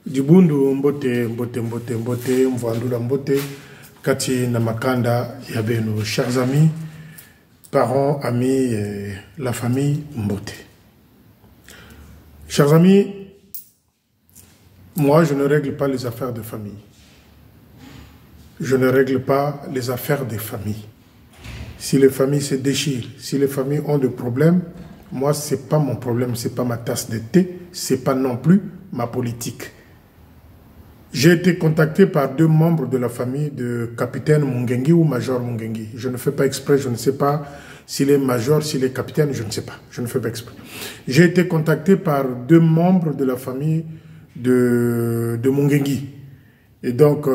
Dibundu mbote mvandula mbote kati namakanda yabeno. Chers amis, parents, amis, la famille mbote. Chers amis, moi je ne règle pas les affaires de famille. Je ne règle pas les affaires des familles. Si les familles se déchirent, si les familles ont des problèmes, moi c'est pas mon problème, c'est pas ma tasse de thé, c'est pas non plus ma politique. J'ai été contacté par deux membres de la famille de capitaine Mungengi ou major Mungengi. Je ne fais pas exprès, je ne sais pas s'il est major, s'il est capitaine, je ne sais pas. Je ne fais pas exprès. J'ai été contacté par deux membres de la famille de Mungengi. Et donc,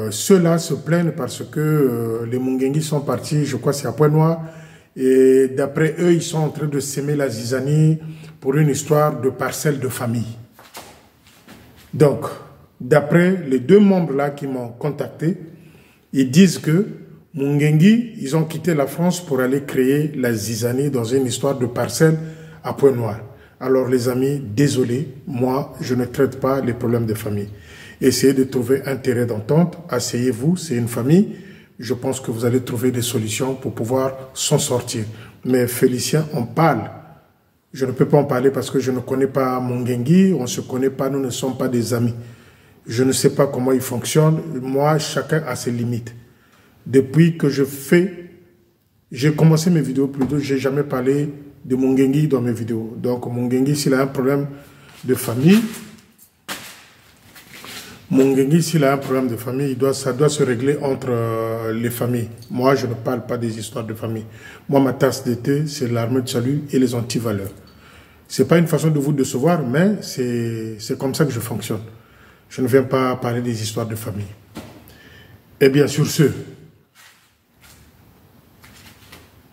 ceux-là se plaignent parce que les Mungengi sont partis, je crois c'est à Pointe-Noire, et d'après eux, ils sont en train de s'aimer la zizanie pour une histoire de parcelle de famille. Donc, d'après les deux membres-là qui m'ont contacté, ils disent que Mungengi, ils ont quitté la France pour aller créer la zizanie dans une histoire de parcelle à Pointe-Noire. Alors les amis, désolé, moi, je ne traite pas les problèmes de famille. Essayez de trouver un terrain d'entente, asseyez-vous, c'est une famille. Je pense que vous allez trouver des solutions pour pouvoir s'en sortir. Mais Félicien, on parle. Je ne peux pas en parler parce que je ne connais pas Mungengi, on ne se connaît pas, nous ne sommes pas des amis. Je ne sais pas comment il fonctionne. Moi, chacun a ses limites. Depuis que j'ai commencé mes vidéos plus tôt, je n'ai jamais parlé de Mungengi dans mes vidéos. Donc, Mungengi, s'il a un problème de famille, ça doit se régler entre les familles. Moi, je ne parle pas des histoires de famille. Moi, ma tasse de thé, c'est l'armée de salut et les antivaleurs. Ce n'est pas une façon de vous décevoir, mais c'est comme ça que je fonctionne. Je ne viens pas parler des histoires de famille. Eh bien, sur ce,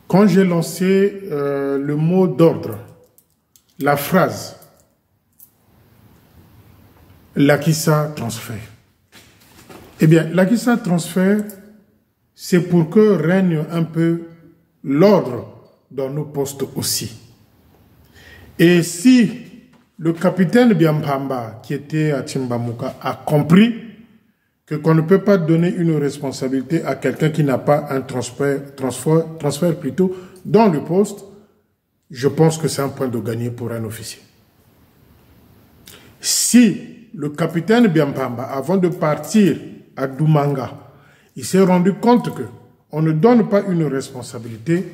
quand j'ai lancé le mot d'ordre, la phrase l'Akissa transfert. Eh bien, l'Akissa transfert, c'est pour que règne un peu l'ordre dans nos postes aussi. Et si le capitaine Biampamba, qui était à Timbamuka, a compris qu'on ne peut pas donner une responsabilité à quelqu'un qui n'a pas un transfert plutôt dans le poste, je pense que c'est un point de gagner pour un officier. Si le capitaine Biampamba, avant de partir à Doumanga, il s'est rendu compte qu'on ne donne pas une responsabilité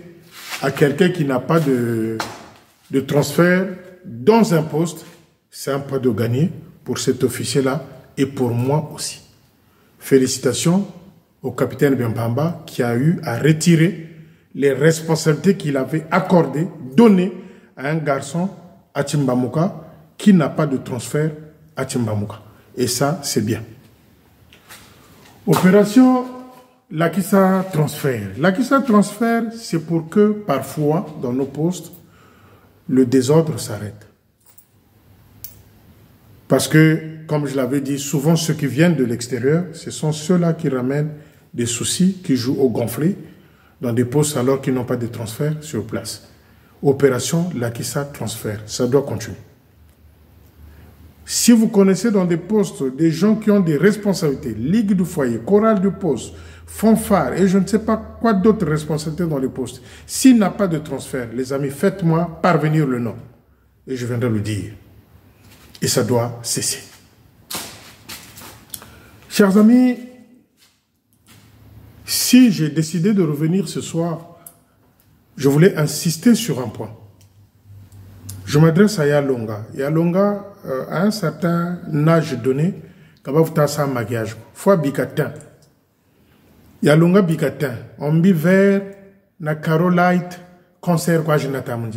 à quelqu'un qui n'a pas de transfert dans un poste, c'est un point de gagner pour cet officier-là et pour moi aussi. Félicitations au capitaine Biampamba qui a eu à retirer les responsabilités qu'il avait accordées, données à un garçon à Timbamuka qui n'a pas de transfert à Timbamuka. Et ça, c'est bien. Opération l'Akissa transfert. L'Akissa transfert, c'est pour que parfois, dans nos postes, le désordre s'arrête. Parce que, comme je l'avais dit, souvent ceux qui viennent de l'extérieur, ce sont ceux-là qui ramènent des soucis, qui jouent au gonflé dans des postes alors qu'ils n'ont pas de transfert sur place. Opération l'Akissa transfert, ça doit continuer. Si vous connaissez dans des postes des gens qui ont des responsabilités, ligue du foyer, chorale du poste, fanfare et je ne sais pas quoi d'autres responsabilités dans les postes, s'il n'a pas de transfert, les amis, faites-moi parvenir le nom et je viendrai le dire. Et ça doit cesser. Chers amis, si j'ai décidé de revenir ce soir, je voulais insister sur un point. Je m'adresse à Yalonga. Yalonga, à un certain âge donné, quand vous avez un mariage, fois bicatin. Yalonga bicatin, on bi vers na Carolite concert quoi je n'attends pas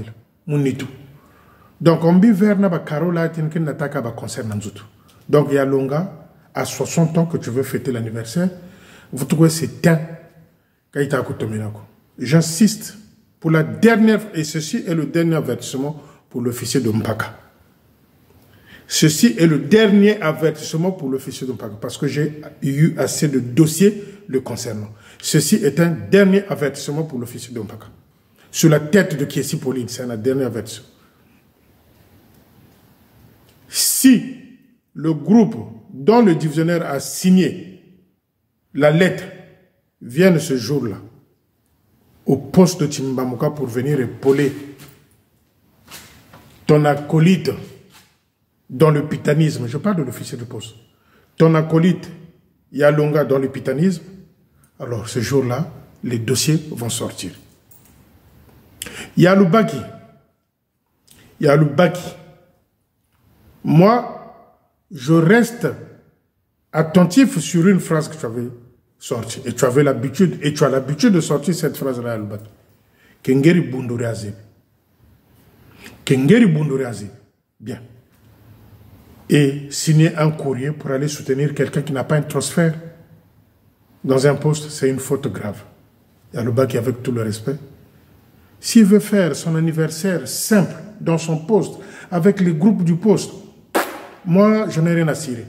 munitu. Donc on bi vers na ba Carolite qui n'attaque pas concert nanzutu. Donc Yalonga, à 60 ans que tu veux fêter l'anniversaire, vous trouvez c'est teint kaita kutominako. J'insiste pour la dernière, et ceci est le dernier avertissement pour l'officier de Mpaka. Ceci est le dernier avertissement pour l'officier de Mpaka, parce que j'ai eu assez de dossiers le concernant. Ceci est un dernier avertissement pour l'officier de Mpaka. Sur la tête de Kiesi Pauline, c'est un dernier avertissement. Si le groupe dont le divisionnaire a signé la lettre vienne ce jour-là au poste de Timbamuka pour venir épauler ton acolyte dans le pitanisme, je parle de l'officier de poste, ton acolyte Yalonga dans le pitanisme, alors ce jour-là, les dossiers vont sortir. Yaloubaki, moi, je reste attentif sur une phrase que tu avais sortie. Et tu avais l'habitude, et tu as l'habitude de sortir cette phrase-là, Yaloubaki. Kengeri Bunduri Azib. Kengeri Bunduri Azib. Bien. Et signer un courrier pour aller soutenir quelqu'un qui n'a pas un transfert dans un poste, c'est une faute grave. Yaloubaki, avec tout le respect, s'il veut faire son anniversaire simple dans son poste, avec les groupes du poste, moi, je n'ai rien à cirer.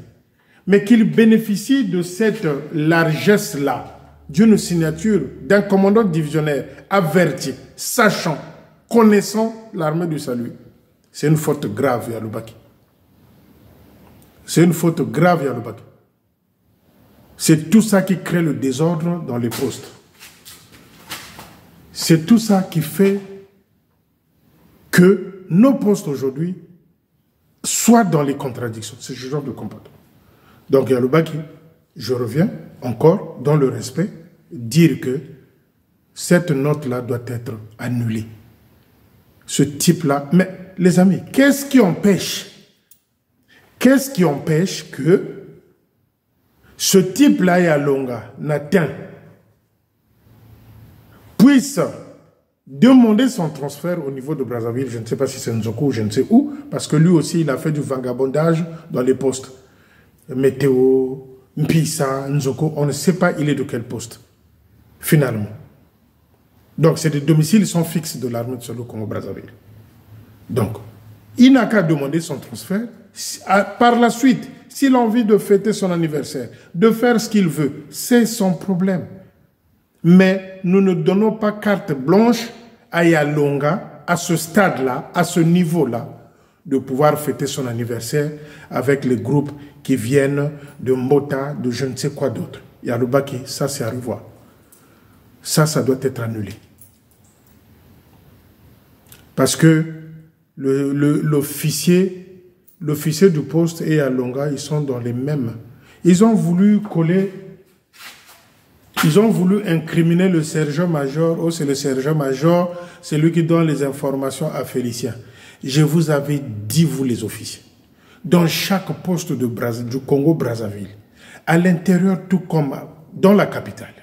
Mais qu'il bénéficie de cette largesse-là, d'une signature d'un commandant divisionnaire averti, sachant, connaissant l'armée du salut, c'est une faute grave, Yaloubaki. C'est une faute grave, Yaloubaki. C'est tout ça qui crée le désordre dans les postes. C'est tout ça qui fait que nos postes aujourd'hui soient dans les contradictions. C'est ce genre de comportement. Donc, Yaloubaki, je reviens encore dans le respect, dire que cette note-là doit être annulée. Ce type-là, mais les amis, qu'est-ce qui empêche que ce type-là, Yalonga, Nathan, puisse demander son transfert au niveau de Brazzaville, je ne sais pas si c'est Nzoko ou je ne sais où, parce que lui aussi, il a fait du vagabondage dans les postes. Météo, Mpissa, Nzoko, on ne sait pas il est de quel poste, finalement. Donc, c'est des domiciles, ils sont fixes de l'armée de Solo Congo-Brazzaville. Donc, il n'a qu'à demander son transfert. Par la suite, s'il a envie de fêter son anniversaire, de faire ce qu'il veut, c'est son problème. Mais nous ne donnons pas carte blanche à Yalonga, à ce stade-là, à ce niveau-là, de pouvoir fêter son anniversaire avec les groupes qui viennent de Mbota, de je ne sais quoi d'autre. Yaloubaki, ça c'est à revoir. Ça doit être annulé. Parce que l'officier du poste et Yalonga, ils sont dans les mêmes. Ils ont voulu coller, ils ont voulu incriminer le sergent-major. Oh, c'est le sergent-major, c'est lui qui donne les informations à Félicien. Je vous avais dit, vous les officiers, dans chaque poste du Congo-Brazzaville, à l'intérieur tout comme dans la capitale,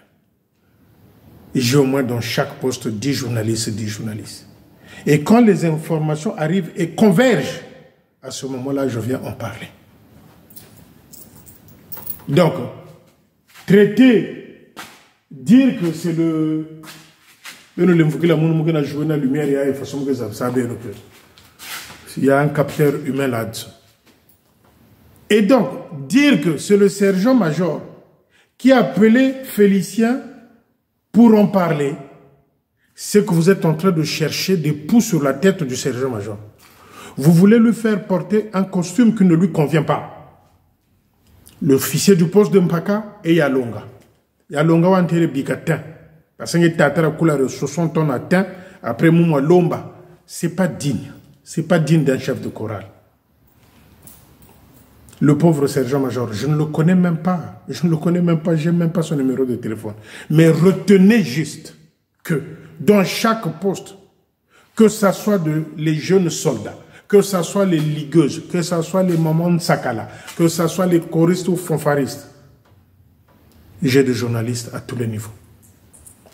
j'ai au moins dans chaque poste 10 journalistes. Et quand les informations arrivent et convergent, à ce moment-là, je viens en parler. Donc, traiter, dire que c'est le... Il y a un capteur humain là-dessus. Et donc, dire que c'est le sergent-major qui a appelé Félicien pour en parler, c'est que vous êtes en train de chercher des poux sur la tête du sergent-major. Vous voulez lui faire porter un costume qui ne lui convient pas. L'officier du poste de Mpaka et Yalonga. Yalonga va enterrer Bikatin. Parce que Tatara couleur de 60 tonnes à teint, après Mouma Lomba. C'est pas digne. C'est pas digne d'un chef de chorale. Le pauvre sergent-major, je ne le connais même pas. Je ne le connais même pas, je n'ai même pas son numéro de téléphone. Mais retenez juste que dans chaque poste, que ce soit les jeunes soldats, que ce soit les ligueuses, que ce soit les mamans de Sakala, que ce soit les choristes ou fanfaristes, j'ai des journalistes à tous les niveaux.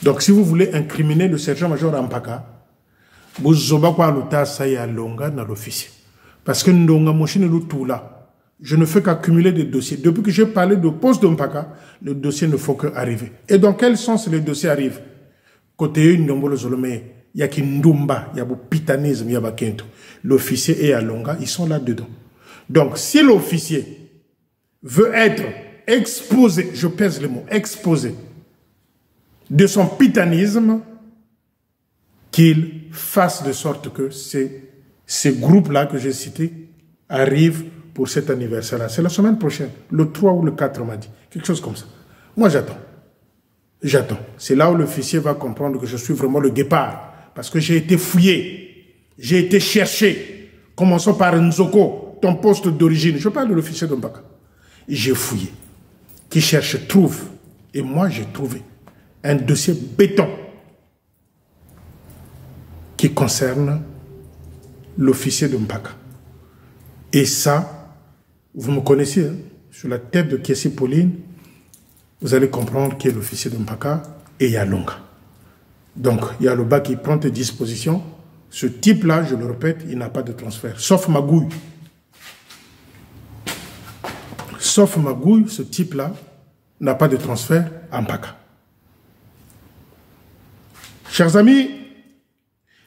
Donc si vous voulez incriminer le sergent-major Ampaka, vous avez Longa dans l'officier. Parce que je ne fais qu'accumuler des dossiers. Depuis que j'ai parlé de poste de Mpaka, le dossier ne faut qu'arriver. Et dans quel sens les dossiers arrivent? Côté il y a Kindumba, il y a pitanisme, il y a Kento. L'officier et Yalonga, ils sont là-dedans. Donc, si l'officier veut être exposé, je pèse le mot, exposé, de son pitanisme, qu'il fasse de sorte que ces groupes-là que j'ai cités arrivent pour cet anniversaire-là. C'est la semaine prochaine, le 3 ou le 4, on m'a dit. Quelque chose comme ça. Moi, j'attends. J'attends. C'est là où l'officier va comprendre que je suis vraiment le guépard. Parce que j'ai été fouillé. J'ai été cherché. Commençons par Nzoko, ton poste d'origine. Je parle de l'officier de Mbaka. J'ai fouillé. Qui cherche, trouve. Et moi, j'ai trouvé un dossier béton qui concerne l'officier de Mbaka. Et ça, vous me connaissez, hein, sur la tête de Kiesi Pauline, vous allez comprendre qui est l'officier de Mbaka et Yalonga. Donc, il y a le bas qui prend des dispositions. Ce type-là, je le répète, il n'a pas de transfert, sauf Magouille. Sauf Magouille, ce type-là n'a pas de transfert à Mbaka. Chers amis,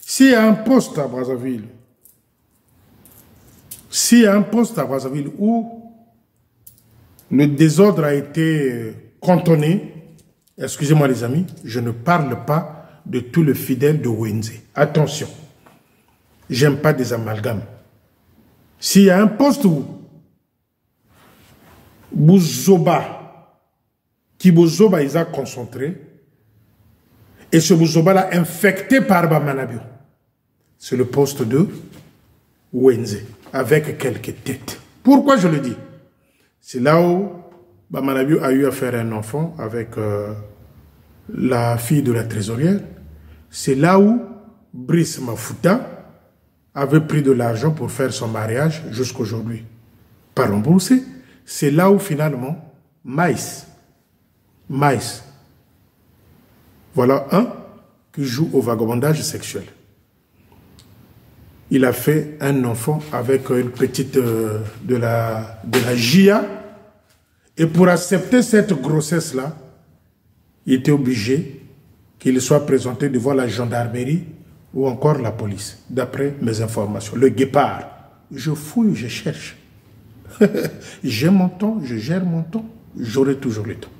s'il y a un poste à Brazzaville, où le désordre a été cantonné, excusez-moi les amis, je ne parle pas de tous les fidèles de Wenze. Attention, j'aime pas des amalgames. S'il y a un poste où Kibozoba ils a concentré, et ce Bouzoba-là infecté par Bamanabio, c'est le poste de Wenze, avec quelques têtes. Pourquoi je le dis? C'est là où Bamanabio a eu à faire un enfant avec la fille de la trésorière. C'est là où Brice Mafuta avait pris de l'argent pour faire son mariage jusqu'aujourd'hui. Pas remboursé. C'est là où finalement Maïs, voilà un qui joue au vagabondage sexuel. Il a fait un enfant avec une petite de la JIA. Et pour accepter cette grossesse-là, il était obligé qu'il soit présenté devant la gendarmerie ou encore la police, d'après mes informations. Le guépard, je fouille, je cherche. J'ai mon temps, je gère mon temps, j'aurai toujours le temps.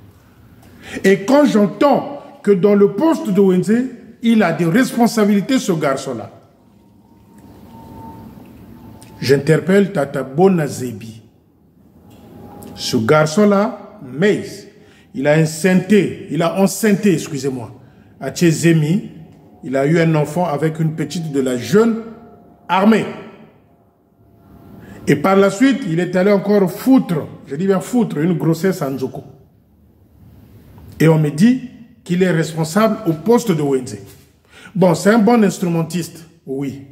Et quand j'entends que dans le poste de Wenze, il a des responsabilités, ce garçon-là, j'interpelle Tata Bonazebi. Ce garçon-là, Maïs, il a enceinté, excusez-moi, à Tchezemi, il a eu un enfant avec une petite de la jeune armée. Et par la suite, il est allé encore foutre, je dis bien foutre, une grossesse à Nzoko. Et on me dit qu'il est responsable au poste de Wenze. Bon, c'est un bon instrumentiste, oui.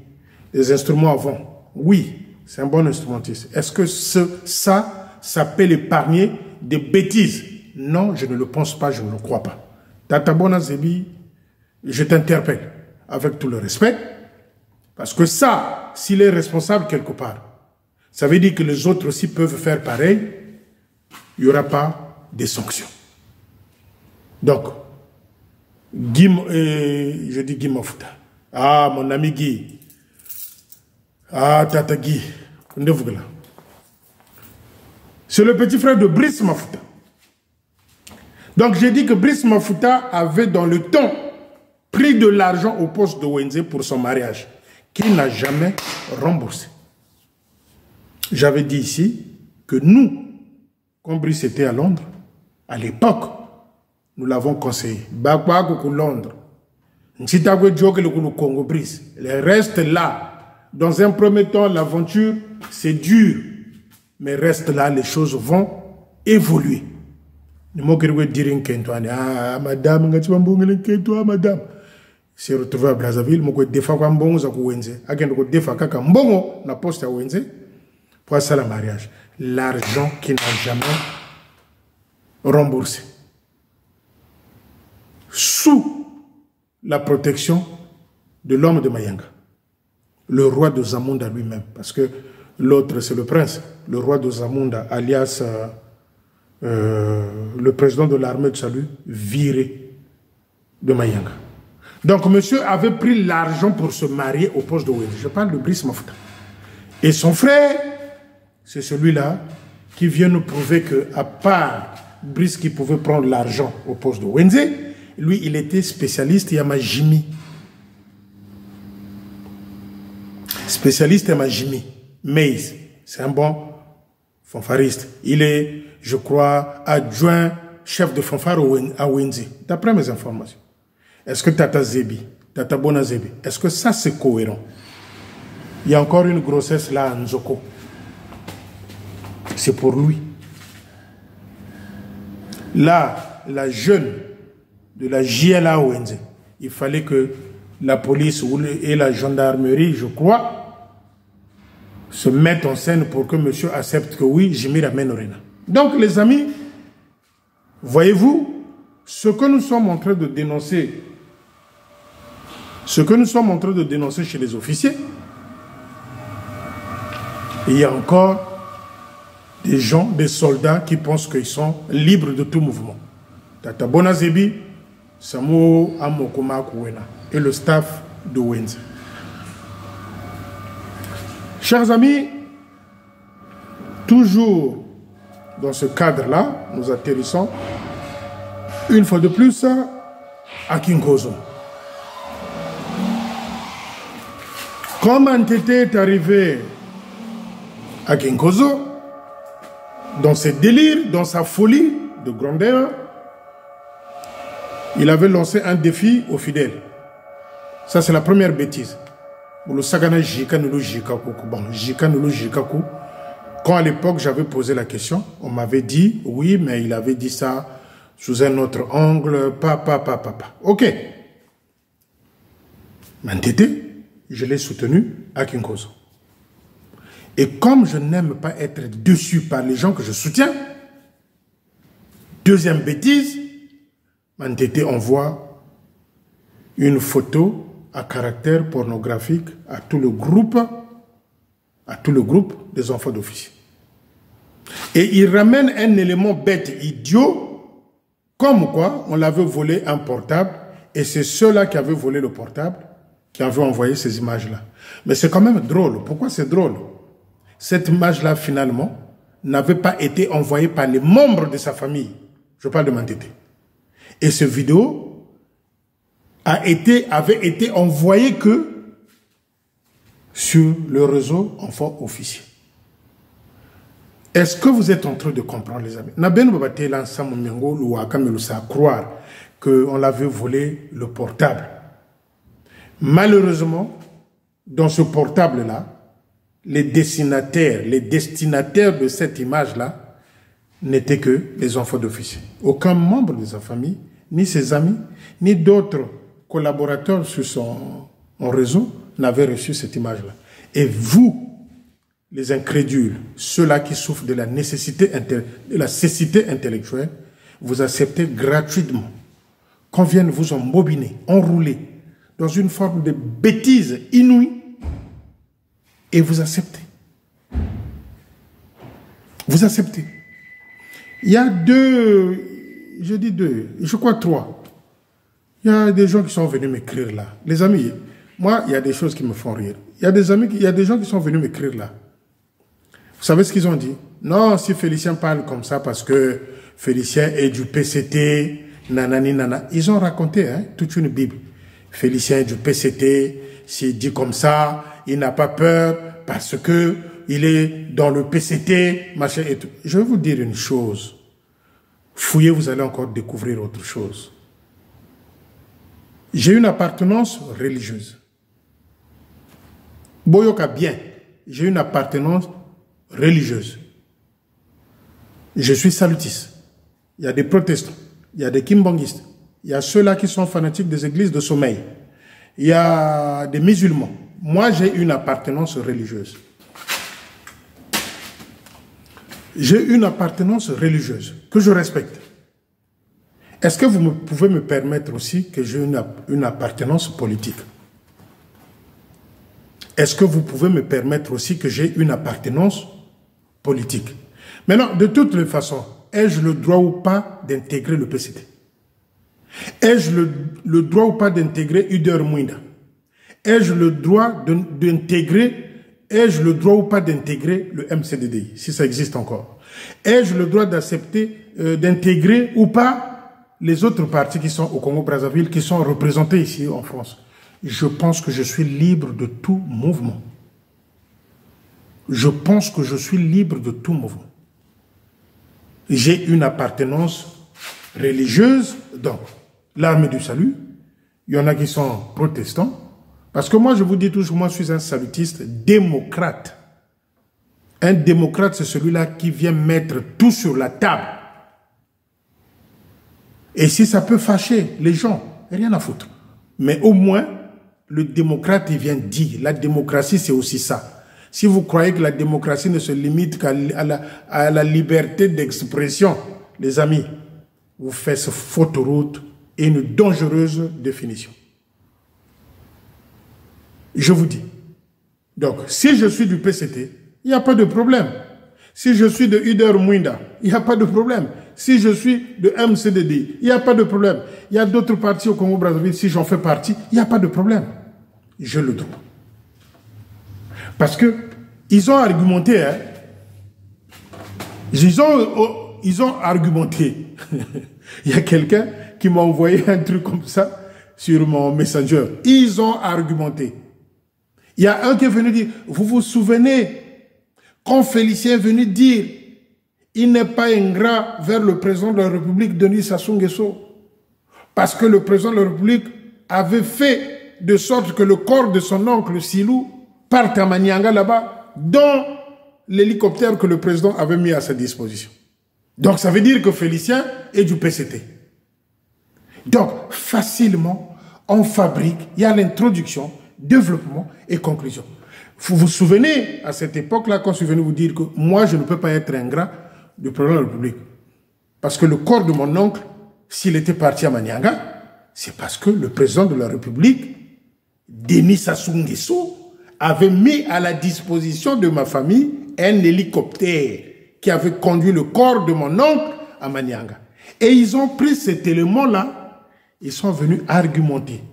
Les instruments avant, oui, c'est un bon instrumentiste. Est-ce que ça peut l'épargner des bêtises? Non, je ne le pense pas, je ne le crois pas. Tata Bonazebi, je t'interpelle avec tout le respect, parce que ça, s'il est responsable quelque part, ça veut dire que les autres aussi peuvent faire pareil, il n'y aura pas de sanctions. Donc, je dis Guy Mafuta. Ah, mon ami Guy. Ah, Tata Guy. C'est le petit frère de Brice Mafuta. Donc, j'ai dit que Brice Mafuta avait dans le temps pris de l'argent au poste de Wenze pour son mariage, qu'il n'a jamais remboursé. J'avais dit ici que nous, quand Brice était à Londres, à l'époque, nous l'avons conseillé. Londres. Le reste là. Dans un premier temps, l'aventure, c'est dur. Mais reste là, les choses vont évoluer. Ah, madame, madame. C'est retrouvé à Brazzaville, je suis à Mbongo, na poste à Wenze, pour ça le mariage. L'argent qui n'a jamais remboursé. Sous la protection de l'homme de Mayanga, le roi de Zamunda lui-même, parce que l'autre c'est le prince, le roi de Zamunda, alias le président de l'armée de salut, viré de Mayanga. Donc monsieur avait pris l'argent pour se marier au poste de Wenze. Je parle de Brice Mafuta. Et son frère, c'est celui-là qui vient nous prouver que, à part Brice qui pouvait prendre l'argent au poste de Wenze, lui, il était spécialiste Yamajimi. Spécialiste Yamajimi. Maïs, c'est un bon fanfariste. Il est, je crois, adjoint chef de fanfare à Wenzi, d'après mes informations. Est-ce que Tata Zebi, Tata Bona Zebi, est-ce que ça c'est cohérent? Il y a encore une grossesse là à Nzoko. C'est pour lui. Là, la jeune de la JLA Wenzi, il fallait que la police et la gendarmerie, je crois, se mettent en scène pour que monsieur accepte que oui, Jimmy ramène Orena. Donc les amis, voyez-vous, ce que nous sommes en train de dénoncer, chez les officiers, il y a encore des gens, des soldats qui pensent qu'ils sont libres de tout mouvement. Tata Bona Zebi, Samuo Amokoma Kouena et le staff de Wenzi. Chers amis, toujours dans ce cadre-là, nous atterrissons une fois de plus à Kinkozo. Comme Antete est arrivé à Kinkozo, dans ses délires, dans sa folie de grandeur, il avait lancé un défi aux fidèles. Ça, c'est la première bêtise. Le Sagana Jikanulu Jikaku. Bon, Jikanulu Jikaku. Quand à l'époque j'avais posé la question, on m'avait dit oui, mais il avait dit ça sous un autre angle. Papa. Ok. Mantete, je l'ai soutenu à Kinkozo. Et comme je n'aime pas être déçu par les gens que je soutiens, deuxième bêtise, Mantete envoie une photo à caractère pornographique à tout le groupe des enfants d'officiers. Et il ramène un élément bête, idiot, comme quoi on l'avait volé un portable, et c'est ceux-là qui avaient volé le portable qui avaient envoyé ces images-là. Mais c'est quand même drôle. Pourquoi c'est drôle? Cette image-là, finalement, n'avait pas été envoyée par les membres de sa famille. Je parle de Mantete. Et cette vidéo avait été envoyé que sur le réseau enfants officiers. Est-ce que vous êtes en train de comprendre, les amis? Naben Babate l'ensemble Mengo à croire qu'on l'avait volé le portable. Malheureusement, dans ce portable-là, les destinataires de cette image-là n'étaient que les enfants d'officiers. Aucun membre de sa famille, ni ses amis, ni d'autres collaborateurs sur son réseau n'avaient reçu cette image-là. Et vous, les incrédules, ceux-là qui souffrent de la cécité intellectuelle, vous acceptez gratuitement qu'on vienne vous embobiner, enrouler dans une forme de bêtise inouïe et vous acceptez. Vous acceptez. Il y a je crois 3. Il y a des gens qui sont venus m'écrire là. Les amis, moi, il y a des choses qui me font rire. Il y a des gens qui sont venus m'écrire là. Vous savez ce qu'ils ont dit? Non, si Félicien parle comme ça parce que Félicien est du PCT, nanani, nana. Ils ont raconté toute une Bible. Félicien est du PCT, s'il dit comme ça, il n'a pas peur parce que il est dans le PCT, machin et tout. Je vais vous dire une chose. Fouillez, vous allez encore découvrir autre chose. J'ai une appartenance religieuse. Boyoka bien, j'ai une appartenance religieuse. Je suis salutiste. Il y a des protestants, il y a des kimbongistes, il y a ceux-là qui sont fanatiques des églises de sommeil, il y a des musulmans. Moi, j'ai une appartenance religieuse. J'ai une appartenance religieuse que je respecte. Est-ce que vous pouvez me permettre aussi que j'ai une appartenance politique? Est-ce que vous pouvez me permettre aussi que j'ai une appartenance politique? Maintenant, de toutes les façons, ai-je le droit ou pas d'intégrer le PCT? Ai-je le droit ou pas d'intégrer Uder Mouinda? Ai-je le droit ou pas d'intégrer le MCDDI, si ça existe encore? Ai-je le droit d'accepter, d'intégrer ou pas les autres partis qui sont au Congo-Brazzaville, qui sont représentés ici en France? Je pense que je suis libre de tout mouvement. Je pense que je suis libre de tout mouvement. j'ai une appartenance religieuse dans l'armée du salut. Il y en a qui sont protestants. Parce que moi, je vous dis toujours, moi, je suis un salutiste démocrate. Un démocrate, c'est celui-là qui vient mettre tout sur la table. Et si ça peut fâcher les gens, rien à foutre. Mais au moins, le démocrate, il vient dire, la démocratie, c'est aussi ça. Si vous croyez que la démocratie ne se limite qu'à la liberté d'expression, les amis, vous faites ce faute route et une dangereuse définition. Je vous dis. Donc, si je suis du PCT, il n'y a pas de problème. Si je suis de Uder Mouinda, il n'y a pas de problème. Si je suis de MCDD, il n'y a pas de problème. Il y a d'autres partis au Congo-Brazzaville, si j'en fais partie, il n'y a pas de problème. Je le trouve. Parce que ils ont argumenté, hein. Ils ont argumenté. Il y a quelqu'un qui m'a envoyé un truc comme ça sur mon Messenger. Ils ont argumenté. Il y a un qui est venu dire, vous vous souvenez, quand Félicien est venu dire, il n'est pas ingrat vers le président de la République, Denis Sassou Nguesso, parce que le président de la République avait fait de sorte que le corps de son oncle Silou parte à Manianga là-bas, dans l'hélicoptère que le président avait mis à sa disposition. Donc ça veut dire que Félicien est du PCT. Donc facilement, on fabrique, il y a l'introduction, développement et conclusion. Vous vous souvenez, à cette époque-là, quand je suis venu vous dire que moi, je ne peux pas être ingrat du président de la République. Parce que le corps de mon oncle, s'il était parti à Manianga, c'est parce que le président de la République, Denis Sassou Nguesso, avait mis à la disposition de ma famille un hélicoptère qui avait conduit le corps de mon oncle à Manianga. Et ils ont pris cet élément-là, ils sont venus argumenter.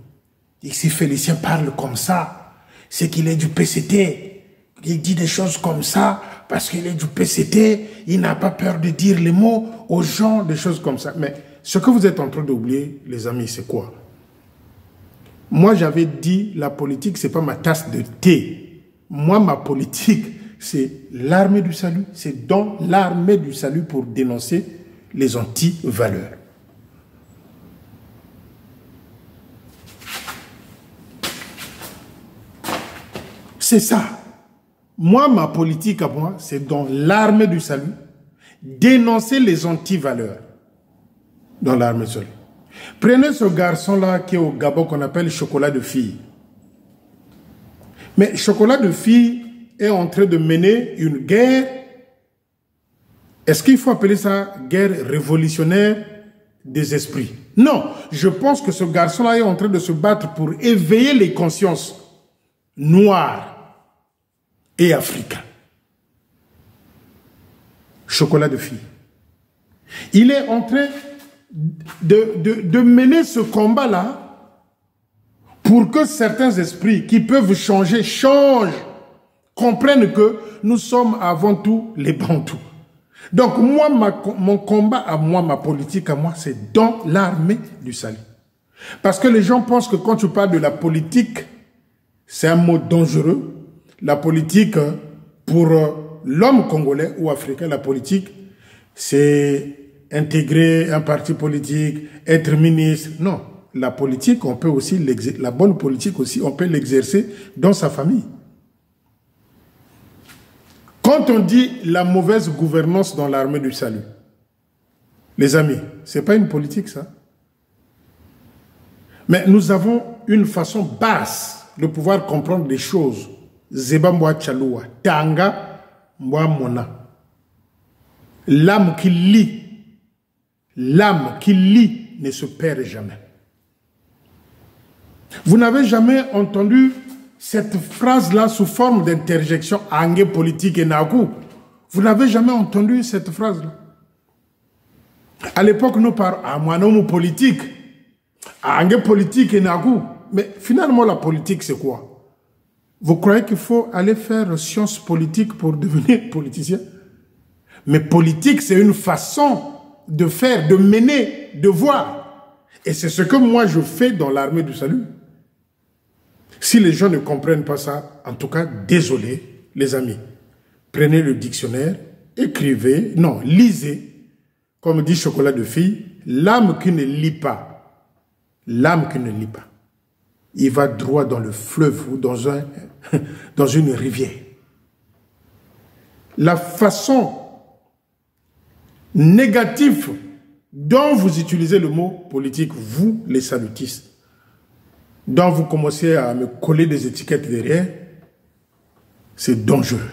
Et si Félicien parle comme ça, c'est qu'il est du PCT. Il dit des choses comme ça parce qu'il est du PCT. Il n'a pas peur de dire les mots aux gens, des choses comme ça. Mais ce que vous êtes en train d'oublier, les amis, c'est quoi? Moi, j'avais dit, la politique, c'est pas ma tasse de thé. Moi, ma politique, c'est l'armée du salut. C'est dans l'armée du salut pour dénoncer les anti-valeurs. C'est ça. Moi, ma politique à moi, c'est dans l'armée du salut, dénoncer les anti-valeurs dans l'armée du salut. Prenez ce garçon-là qui est au Gabon qu'on appelle Chocolat de fille. Mais Chocolat de fille est en train de mener une guerre. Est-ce qu'il faut appeler ça guerre révolutionnaire des esprits? Non, je pense que ce garçon-là est en train de se battre pour éveiller les consciences noires et africaines. Chocolat de fille. Il est en train de mener ce combat-là pour que certains esprits qui peuvent changer, changent, comprennent que nous sommes avant tout les Bantous. Donc moi, mon combat à moi, ma politique à moi, c'est dans l'armée du salut. Parce que les gens pensent que quand tu parles de la politique, c'est un mot dangereux. La politique, pour l'homme congolais ou africain, la politique, c'est intégrer un parti politique, être ministre. Non, la politique, on peut aussi la bonne politique aussi, on peut l'exercer dans sa famille. Quand on dit la mauvaise gouvernance dans l'armée du salut, les amis, c'est pas une politique ça. Mais nous avons une façon basse de pouvoir comprendre des choses. Zeba mwa chaloua, tanga mwa mona. L'âme qui lit ne se perd jamais. Vous n'avez jamais entendu cette phrase-là sous forme d'interjection angé politique et nakou. Vous n'avez jamais entendu cette phrase-là. À l'époque, nous parlons à moi politique, angé politique et nakou. Mais finalement, la politique, c'est quoi? Vous croyez qu'il faut aller faire sciences politiques pour devenir politicien? Mais politique, c'est une façon de faire, de mener, de voir. Et c'est ce que moi, je fais dans l'armée du salut. Si les gens ne comprennent pas ça, en tout cas, désolé, les amis. Prenez le dictionnaire, écrivez, non, lisez comme dit Chocolat de Fille, l'âme qui ne lit pas, l'âme qui ne lit pas, il va droit dans le fleuve ou dans une rivière. La façon négative dont vous utilisez le mot politique, vous les salutistes, dont vous commencez à me coller des étiquettes derrière, c'est dangereux.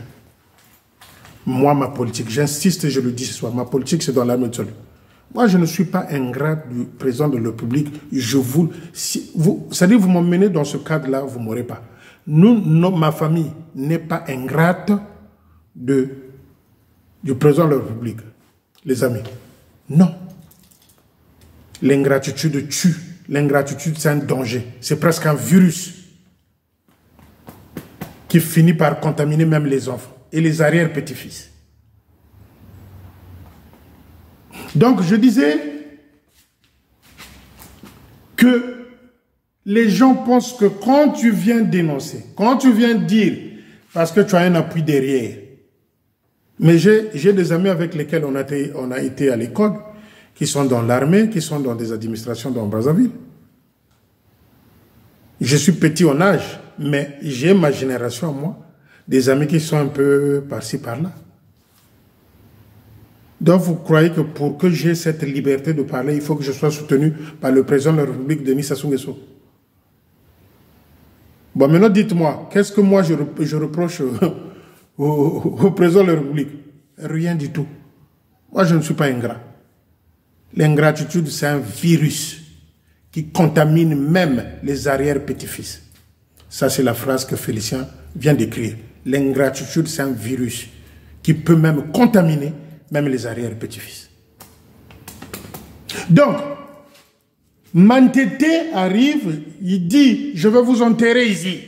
Moi, ma politique, j'insiste et je le dis ce soir, ma politique c'est dans l'armée de sol. Moi, je ne suis pas ingrat du président de la République. C'est-à-dire, vous m'emmenez dans ce cadre-là, vous ne m'aurez pas. Ma famille n'est pas ingrate du président de la République. Les amis, non. L'ingratitude tue. L'ingratitude, c'est un danger. C'est presque un virus qui finit par contaminer même les enfants et les arrière-petits-fils. Donc, je disais que les gens pensent que quand tu viens dénoncer, quand tu viens dire, parce que tu as un appui derrière, mais j'ai des amis avec lesquels on a été à l'école, qui sont dans l'armée, qui sont dans des administrations dans Brazzaville. Je suis petit en âge, mais j'ai ma génération, moi, des amis qui sont un peu par-ci, par-là. Donc vous croyez que pour que j'ai cette liberté de parler, il faut que je sois soutenu par le président de la République, Denis Sassou Nguesso. Bon, maintenant dites-moi, qu'est-ce que moi je reproche au président de la République? Rien du tout. Moi, je ne suis pas ingrat. L'ingratitude, c'est un virus qui contamine même les arrière-petits-fils. Ça, c'est la phrase que Félicien vient d'écrire. L'ingratitude, c'est un virus qui peut même contaminer même les arrière-petits-fils. Donc, Mantete arrive, il dit, je vais vous enterrer ici.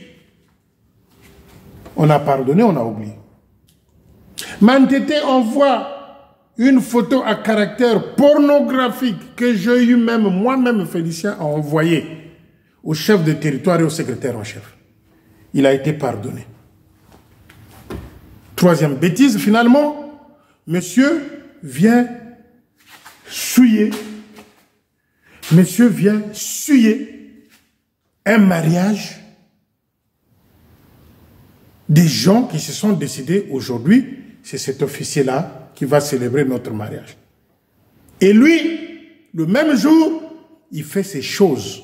On a pardonné, on a oublié. Mantete envoie une photo à caractère pornographique que j'ai eu même, moi-même, Félicien, à envoyer au chef de territoire et au secrétaire en chef. Il a été pardonné. Troisième bêtise, finalement, monsieur vient souiller un mariage des gens qui se sont décidés aujourd'hui, c'est cet officier-là qui va célébrer notre mariage. Et lui, le même jour, il fait ces choses.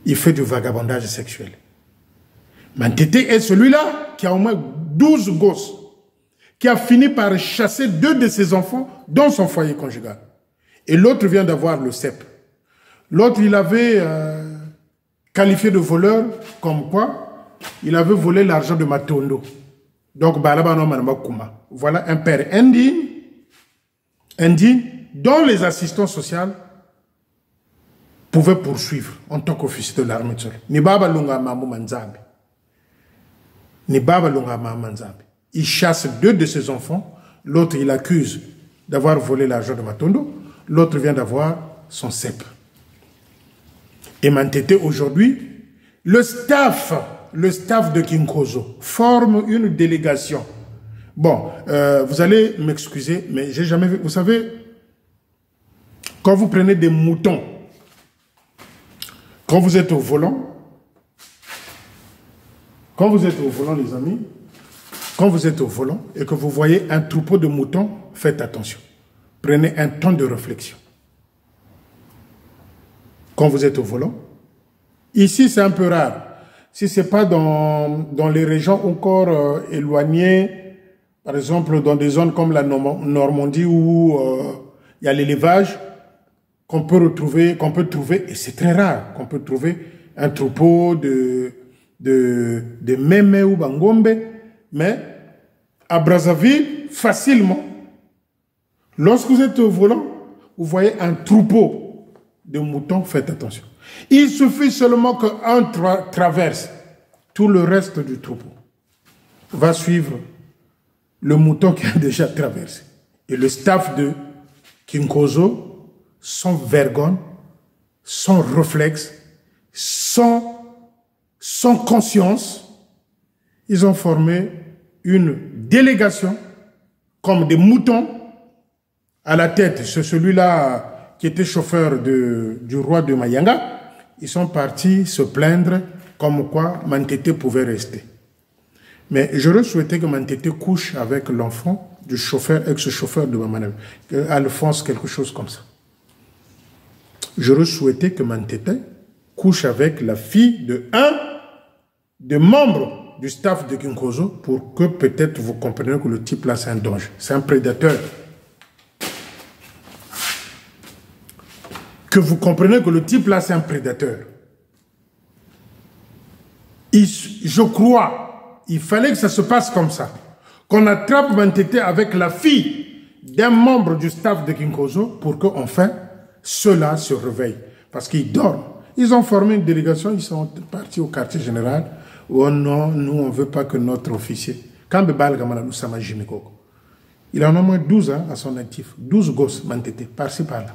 Il fait du vagabondage sexuel. Mantete est celui-là qui a au moins 12 gosses, qui a fini par chasser 2 de ses enfants dans son foyer conjugal. Et l'autre vient d'avoir le CEP. L'autre, il avait qualifié de voleur, comme quoi il avait volé l'argent de Matondo. Donc, voilà un père indigne, dont les assistants sociaux pouvaient poursuivre en tant qu'officier de l'armée de sol. Il chasse 2 de ses enfants. L'autre, il accuse d'avoir volé l'argent de Matondo. L'autre vient d'avoir son CEP. Et Mantete, aujourd'hui, le staff de Kinkozo forme une délégation. Bon, vous allez m'excuser, mais j'ai jamais vu. Vous savez, quand vous prenez des moutons, quand vous êtes au volant, les amis, quand vous êtes au volant et que vous voyez un troupeau de moutons, faites attention. Prenez un temps de réflexion. Quand vous êtes au volant, ici c'est un peu rare. Si ce n'est pas dans les régions encore éloignées, par exemple dans des zones comme la Normandie où il y a l'élevage, qu'on peut trouver, et c'est très rare, qu'on peut trouver un troupeau de mémé ou bangombe, mais à Brazzaville, facilement, lorsque vous êtes au volant, vous voyez un troupeau de moutons, faites attention. Il suffit seulement qu'un traverse, tout le reste du troupeau va suivre le mouton qui a déjà traversé. Et le staff de Kinkozo, sans vergogne, sans réflexe, sans conscience, ils ont formé une délégation comme des moutons À la tête, c'est celui-là qui était chauffeur du roi de Mayanga. Ils sont partis se plaindre comme quoi Mantete pouvait rester. Mais j'aurais souhaité que Mantete couche avec l'enfant du chauffeur, ex-chauffeur de Mamana, Alphonse, quelque chose comme ça. J'aurais souhaité que Mantete couche avec la fille de un des membres du staff de Kinkozo pour que peut-être vous compreniez que le type là c'est un danger, c'est un prédateur. Que vous comprenez que le type là c'est un prédateur. Je crois, il fallait que ça se passe comme ça. Qu'on attrape Mantete avec la fille d'un membre du staff de Kinkozo pour qu'enfin ceux-là se réveillent. Parce qu'ils dorment. Ils ont formé une délégation, ils sont partis au quartier général. Oh non, nous on ne veut pas que notre officier. Il en a au moins 12 ans à son actif. 12 gosses Mantete, par-ci par-là.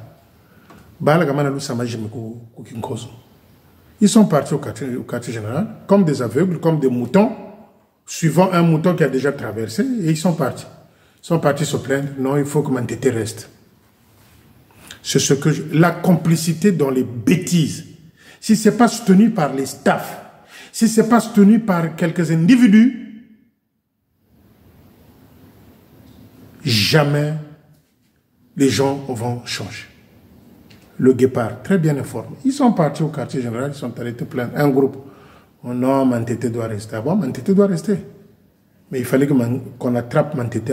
Ils sont partis au quartier général, comme des aveugles, comme des moutons, suivant un mouton qui a déjà traversé, et ils sont partis. Ils sont partis se plaindre. Non, il faut que Mantete reste. C'est ce que la complicité dans les bêtises. Si ce n'est pas soutenu par les staffs, si ce n'est pas soutenu par quelques individus, jamais les gens vont changer. Le guépard, très bien informé. Ils sont partis au quartier général, ils sont allés te plaindre. Un groupe. Oh non, Mantete doit rester. Ah bon, Mantete doit rester. Mais il fallait qu'on attrape Mantete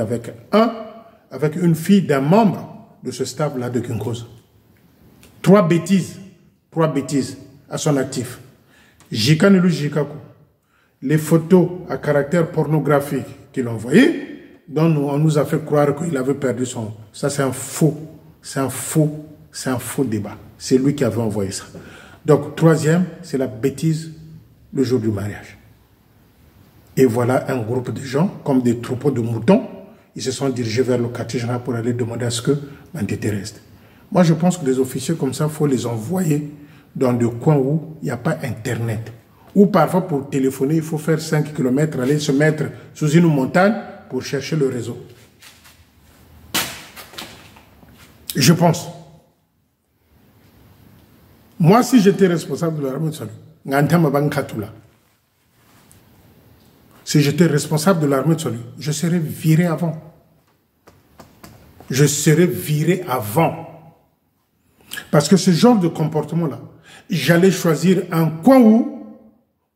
avec une fille d'un membre de ce staff-là de Kinkozo. Trois bêtises à son actif. Jikanelu Jikaku, les photos à caractère pornographique qu'il a envoyées, dont on nous a fait croire qu'il avait perdu son... Ça, c'est un faux débat. C'est lui qui avait envoyé ça. Donc, troisième, c'est la bêtise le jour du mariage. Et voilà un groupe de gens, comme des troupeaux de moutons, ils se sont dirigés vers le quartier général pour aller demander à ce que Mantete reste. Moi, je pense que des officiers comme ça, il faut les envoyer dans des coins où il n'y a pas Internet. Ou parfois, pour téléphoner, il faut faire 5 km, aller se mettre sous une montagne pour chercher le réseau. Je pense. Moi, si j'étais responsable de l'armée de salut, si j'étais responsable de l'armée de salut, je serais viré avant. Je serais viré avant. Parce que ce genre de comportement-là, j'allais choisir un coin où,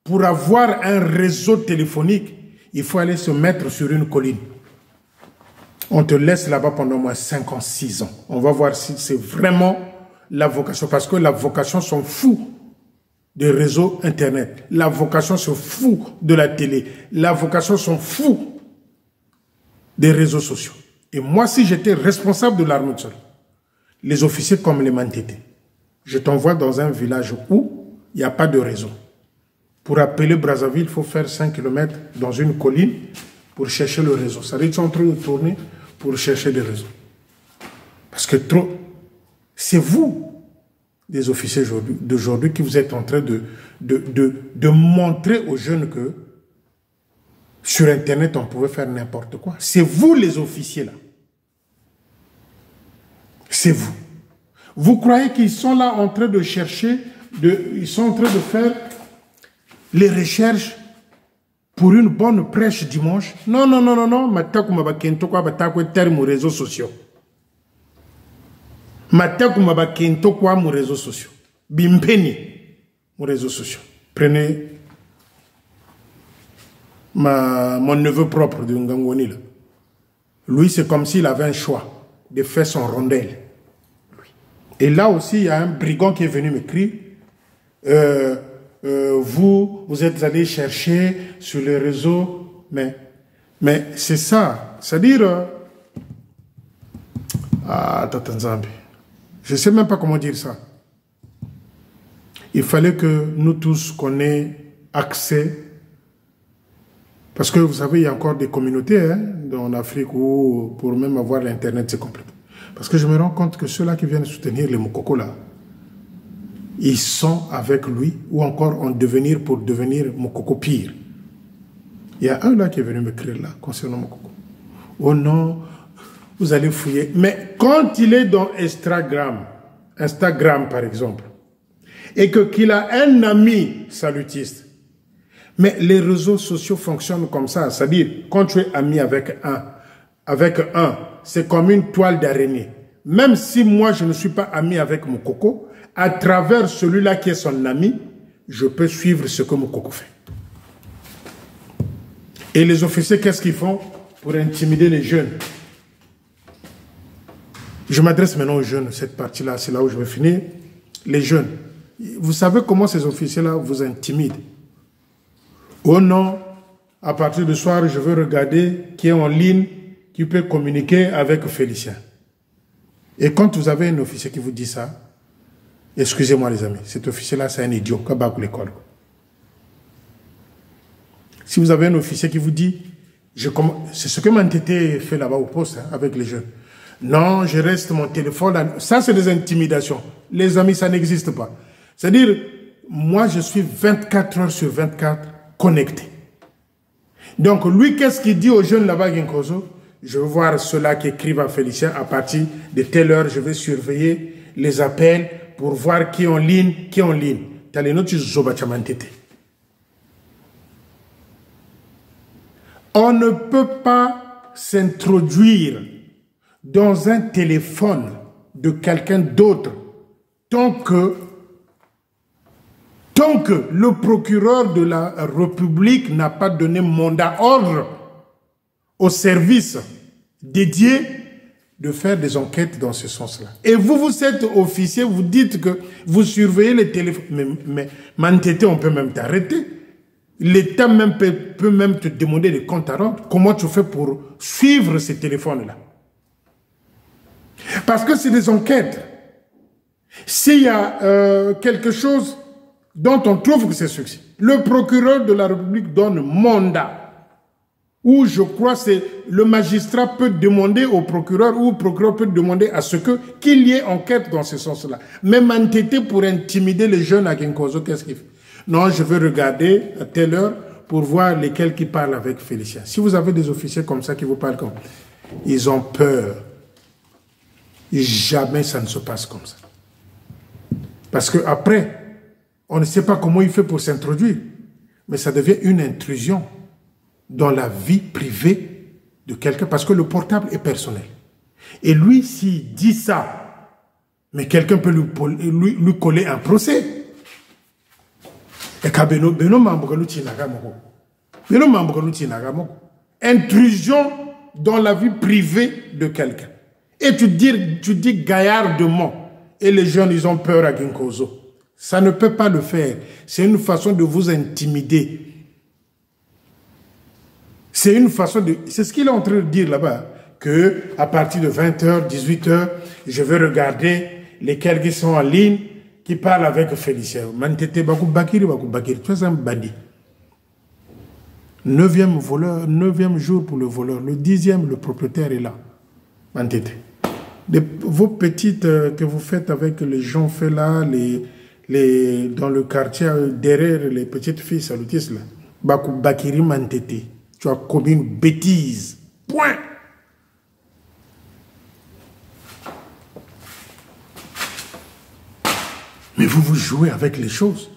pour avoir un réseau téléphonique, il faut aller se mettre sur une colline. On te laisse là-bas pendant au moins 5 ans, 6 ans. On va voir si c'est vraiment la vocation. Parce que la vocation sont fous des réseaux Internet. La vocation sont fous de la télé. La vocation sont fous des réseaux sociaux. Et moi, si j'étais responsable de l'armée de sol, les officiers comme les Mantete, je t'envoie dans un village où il n'y a pas de réseau. Pour appeler Brazzaville, il faut faire 5 km dans une colline pour chercher le réseau. Ça veut dire qu'ils sont en train de tourner pour chercher des réseaux. Parce que c'est vous, les officiers d'aujourd'hui, qui vous êtes en train de montrer aux jeunes que sur Internet, on pouvait faire n'importe quoi. C'est vous, les officiers, là. C'est vous. Vous croyez qu'ils sont là en train de chercher, ils sont en train de faire les recherches pour une bonne prêche dimanche? Non, non, non, non, non. Mataku mabakento kwa batako terme aux réseaux sociaux. Mataku mabakento kwa aux réseaux sociaux. Bimpeni aux réseaux sociaux. Prenez mon neveu propre de Ngangoni là. Lui, c'est comme s'il avait un choix de faire son rondelle. Et là aussi, il y a un brigand qui est venu m'écrire. Vous êtes allé chercher sur les réseaux, mais c'est ça. C'est-à-dire, je ne sais même pas comment dire ça. Il fallait que nous tous qu'on ait accès, parce que vous savez, il y a encore des communautés en Afrique où pour même avoir l'Internet, c'est compliqué. Parce que je me rends compte que ceux-là qui viennent soutenir les Mokoko là, ils sont avec lui ou encore en devenir pour devenir Mokoko pire. Il y a un là qui est venu m'écrire là concernant Mokoko. Oh non, vous allez fouiller. Mais quand il est dans Instagram par exemple, et qu'il a un ami salutiste, mais les réseaux sociaux fonctionnent comme ça. C'est-à-dire, quand tu es ami avec un, c'est comme une toile d'araignée. Même si moi, je ne suis pas ami avec mon coco, à travers celui-là qui est son ami, je peux suivre ce que mon coco fait. Et les officiers, qu'est-ce qu'ils font pour intimider les jeunes? Je m'adresse maintenant aux jeunes, cette partie-là, c'est là où je vais finir. Les jeunes, vous savez comment ces officiers-là vous intimident? Oh non, à partir du soir, je veux regarder qui est en ligne, qui peut communiquer avec Félicien. Et quand vous avez un officier qui vous dit ça, excusez-moi les amis, cet officier-là, c'est un idiot, l'école. Si vous avez un officier qui vous dit, c'est ce que Mantété fait là-bas au poste, hein, avec les jeunes. Non, je reste mon téléphone. Ça, c'est des intimidations. Les amis, ça n'existe pas. C'est-à-dire, moi, je suis 24 heures sur 24 connecté. Donc, lui, qu'est-ce qu'il dit aux jeunes là-bas, Ginkozo? Je veux voir ceux-là qui écrivent à Félicien à partir de telle heure, je vais surveiller les appels pour voir qui est en ligne, qui est en ligne. T'as les notes Zobachamantete. On ne peut pas s'introduire dans un téléphone de quelqu'un d'autre tant que le procureur de la République n'a pas donné mandat ordre au service dédié de faire des enquêtes dans ce sens-là. Et vous êtes officier, vous dites que vous surveillez les téléphones. Mais Mantété, on peut même t'arrêter. L'État même peut même te demander des comptes à rendre. Comment tu fais pour suivre ces téléphones-là? Parce que c'est des enquêtes. S'il y a quelque chose dont on trouve que c'est succès, le procureur de la République donne mandat. Ou je crois que le magistrat peut demander au procureur ou le procureur peut demander à ce qu'il y ait enquête dans ce sens-là. Même Mantété pour intimider les jeunes à Ginkozo, qu'est-ce qu'il fait? Non, je veux regarder à telle heure pour voir lesquels qui parlent avec Félicien. Si vous avez des officiers comme ça qui vous parlent comme ils ont peur. Jamais ça ne se passe comme ça. Parce qu'après, on ne sait pas comment il fait pour s'introduire. Mais ça devient une intrusion dans la vie privée de quelqu'un. Parce que le portable est personnel. Et lui, s'il dit ça, mais quelqu'un peut lui coller un procès. Intrusion dans la vie privée de quelqu'un. Et tu dis gaillardement. Et les jeunes, ils ont peur à Ginkozo. Ça ne peut pas le faire. C'est une façon de vous intimider. C'est une façon de... C'est ce qu'il est en train de dire là-bas. Que à partir de 20h, 18h, je vais regarder lesquels qui sont en ligne, qui parlent avec Félicien. Mantété Bakou Bakiri, tu es un bandit. 9e jour pour le voleur. Le 10e, le propriétaire est là. Mantété. Vos petites que vous faites avec les gens faits là, dans le quartier, derrière les petites filles salutistes là. Bakou Bakiri Mantété. Tu as commis une bêtise. Point. Mais vous jouez avec les choses.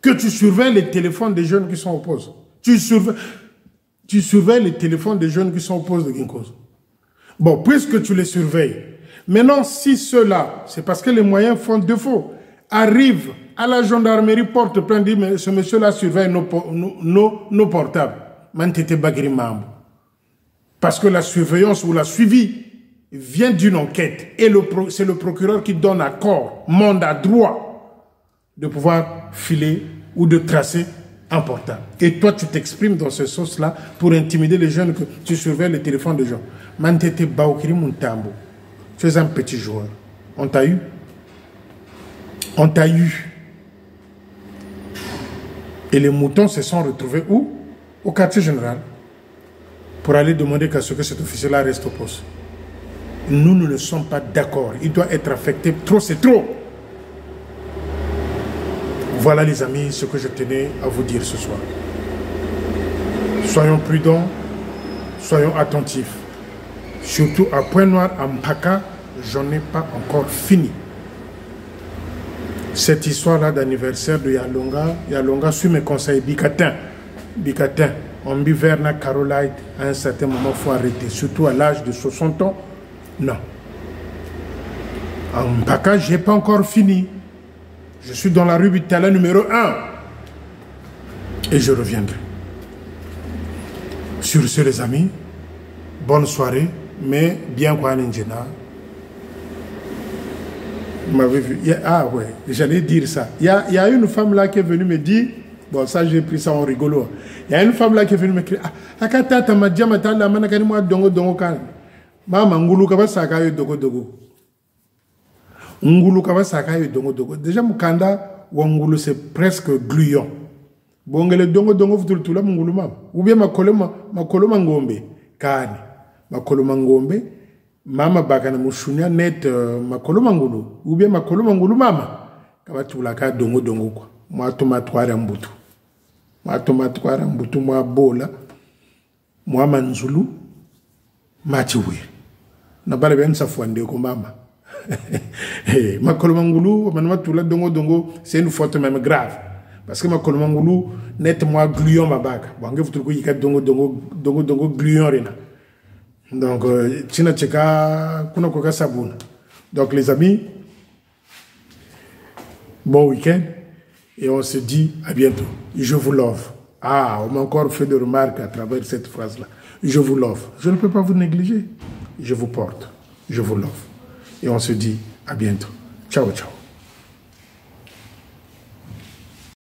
Que tu surveilles les téléphones des jeunes qui sont opposés. Tu surveilles les téléphones des jeunes qui sont opposés de Ginkozo. Bon, puisque tu les surveilles, maintenant, si ceux-là, c'est parce que les moyens font défaut, arrivent à la gendarmerie, porte plainte, dit, mais ce monsieur-là surveille nos portables. Mantété Bagri Mambo. Parce que la surveillance ou la suivi vient d'une enquête. Et c'est le procureur qui donne accord, mandat, droit de pouvoir filer ou de tracer un portable. Et toi, tu t'exprimes dans ce sens-là pour intimider les jeunes que tu surveilles les téléphones des gens. Mantété Baokiri Muntambo. Tu es un petit joueur. On t'a eu. On t'a eu. Et les moutons se sont retrouvés où? Au quartier général. Pour aller demander qu'à ce que cet officier-là reste au poste. Nous ne sommes pas d'accord. Il doit être affecté. Trop, c'est trop. Voilà les amis, ce que je tenais à vous dire ce soir. Soyons prudents, soyons attentifs. Surtout à Pointe-Noire, à Mpaka, j'en ai pas encore fini. Cette histoire-là d'anniversaire de Yalonga suit mes conseils. Bikatin, on biverna Carolite, à un certain moment, il faut arrêter. Surtout à l'âge de 60 ans, non. En Mpaka, je n'ai pas encore fini. Je suis dans la rue Bitala numéro 1. Et je reviendrai. Sur ce, les amis, bonne soirée, mais bien quoi, Ninjena. Vous m'avez vu. Ah ouais, j'allais dire ça. Il y a une femme là qui est venue me dire, bon ça j'ai pris ça en rigolo. Il y a une femme là qui est venue me dire, ah kata ta madja matanda manakani moi dongo kan. Mama ngulu kaba saka yo dogo. Ngulu kaba saka yo dogo. Déjà mukanda wangulu c'est presque gluant. Bongele dongo futul la ngulu mam. Ou bien makoloma ngombe kani. Makoloma ngombe. Mama bakana mushunya net makoloma ngulu ou bien makoloma ngulu mama kaba tulaka dongo quoi moi tomatwara mbutu moi bola moi manzulu machiwe na bale ben safwande ko mama makoloma ngulu manama tula dongo c'est une faute même grave parce que makoloma ngulu net moi gluon mabaka bange futul ko yika dongo gluon rena. Donc, donc les amis, bon week-end et on se dit à bientôt. Je vous love. Ah, on m'a encore fait des remarques à travers cette phrase-là. Je vous love. Je ne peux pas vous négliger. Je vous porte. Je vous love. Et on se dit à bientôt. Ciao, ciao.